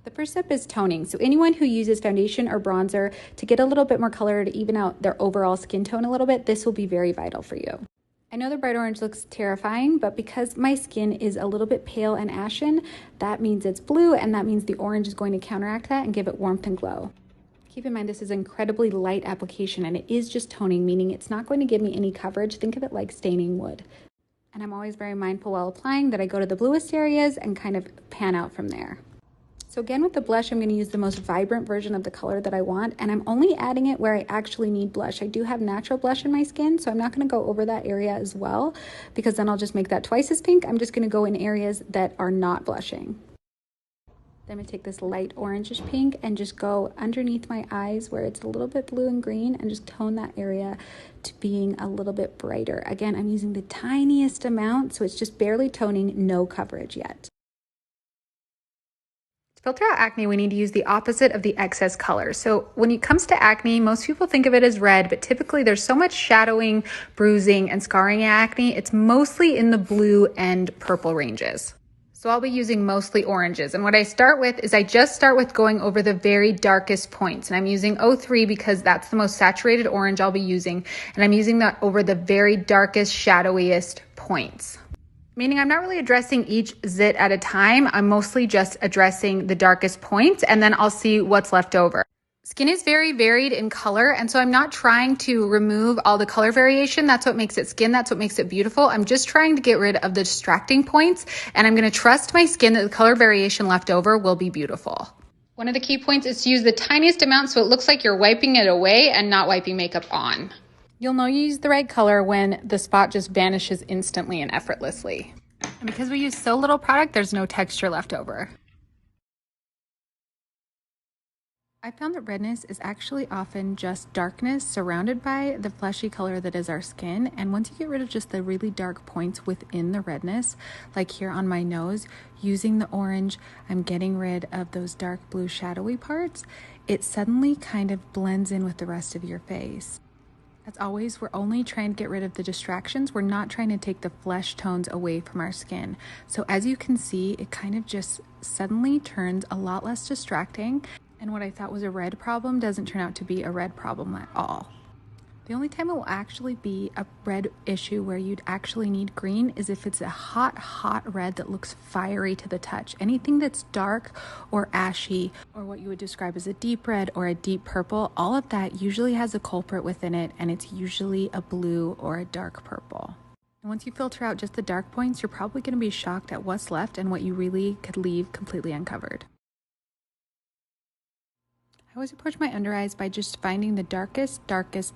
The first step is toning. So anyone who uses foundation or bronzer to get a little bit more color to even out their overall skin tone a little bit, this will be very vital for you. I know the bright orange looks terrifying, but because my skin is a little bit pale and ashen, that means it's blue, and that means the orange is going to counteract that and give it warmth and glow. Keep in mind, this is an incredibly light application, and it is just toning, meaning it's not going to give me any coverage. Think of it like staining wood. And I'm always very mindful while applying that I go to the bluest areas and kind of pan out from there. So again, with the blush, I'm going to use the most vibrant version of the color that I want, and I'm only adding it where I actually need blush. I do have natural blush in my skin, so I'm not going to go over that area as well, because then I'll just make that twice as pink. I'm just going to go in areas that are not blushing. Then I'm going to take this light orangish pink and just go underneath my eyes where it's a little bit blue and green, and just tone that area to being a little bit brighter. Again, I'm using the tiniest amount, so it's just barely toning, no coverage yet. To filter out acne, we need to use the opposite of the excess color. So when it comes to acne, most people think of it as red, but typically there's so much shadowing, bruising, and scarring in acne. It's mostly in the blue and purple ranges. So I'll be using mostly oranges. And what I start with is I just start with going over the very darkest points. And I'm using 03 because that's the most saturated orange I'll be using. And I'm using that over the very darkest, shadowiest points. Meaning I'm not really addressing each zit at a time. I'm mostly just addressing the darkest points, and then I'll see what's left over. Skin is very varied in color, and so I'm not trying to remove all the color variation. That's what makes it skin. That's what makes it beautiful. I'm just trying to get rid of the distracting points, and I'm going to trust my skin that the color variation left over will be beautiful. One of the key points is to use the tiniest amount so it looks like you're wiping it away and not wiping makeup on. You'll know you used the right color when the spot just vanishes instantly and effortlessly. And because we use so little product, there's no texture left over. I found that redness is actually often just darkness surrounded by the fleshy color that is our skin. And once you get rid of just the really dark points within the redness, like here on my nose, using the orange, I'm getting rid of those dark blue shadowy parts. It suddenly kind of blends in with the rest of your face. As always, we're only trying to get rid of the distractions. We're not trying to take the flesh tones away from our skin. So as you can see, it kind of just suddenly turns a lot less distracting. And what I thought was a red problem doesn't turn out to be a red problem at all. The only time it will actually be a red issue where you'd actually need green is if it's a hot red that looks fiery to the touch. Anything that's dark or ashy, or what you would describe as a deep red or a deep purple, all of that usually has a culprit within it, and it's usually a blue or a dark purple. And once you filter out just the dark points, you're probably going to be shocked at what's left and what you really could leave completely uncovered. I always approach my under eyes by just finding the darkest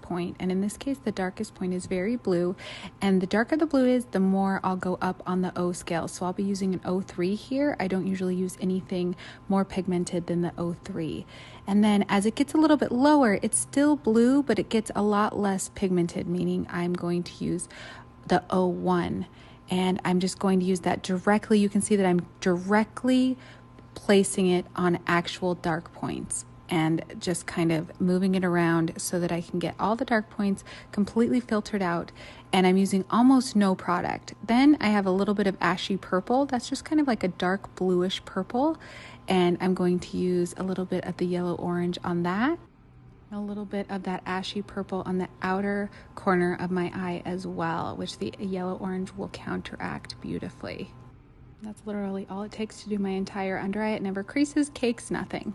point. And in this case, the darkest point is very blue. And the darker the blue is, the more I'll go up on the O scale. So I'll be using an 03 here. I don't usually use anything more pigmented than the 03. And then as it gets a little bit lower, it's still blue, but it gets a lot less pigmented, meaning I'm going to use the 01. And I'm just going to use that directly. You can see that I'm directly placing it on actual dark points, and just kind of moving it around so that I can get all the dark points completely filtered out. And I'm using almost no product. Then I have a little bit of ashy purple. That's just kind of like a dark bluish purple. And I'm going to use a little bit of the yellow orange on that. A little bit of that ashy purple on the outer corner of my eye as well, which the yellow orange will counteract beautifully. That's literally all it takes to do my entire under eye. It never creases, cakes, nothing.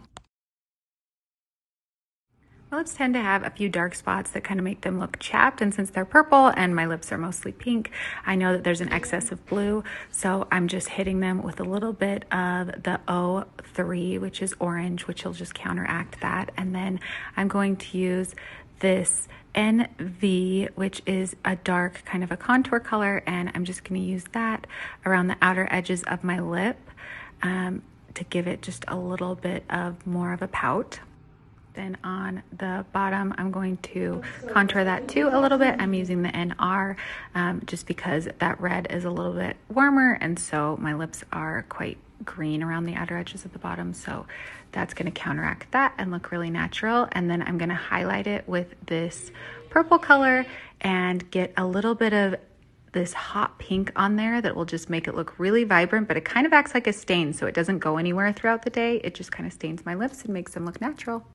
My lips tend to have a few dark spots that kind of make them look chapped, and since they're purple and my lips are mostly pink, I know that there's an excess of blue, so I'm just hitting them with a little bit of the 03, which is orange, which will just counteract that. And then I'm going to use this NV, which is a dark kind of a contour color, and I'm just going to use that around the outer edges of my lip to give it just a little bit of more of a pout. Then on the bottom, I'm going to contour that too a little bit. I'm using the NR just because that red is a little bit warmer, and so my lips are quite green around the outer edges of the bottom, so that's going to counteract that and look really natural. And then I'm going to highlight it with this purple color and get a little bit of this hot pink on there that will just make it look really vibrant, but it kind of acts like a stain, so it doesn't go anywhere throughout the day. It just kind of stains my lips and makes them look natural.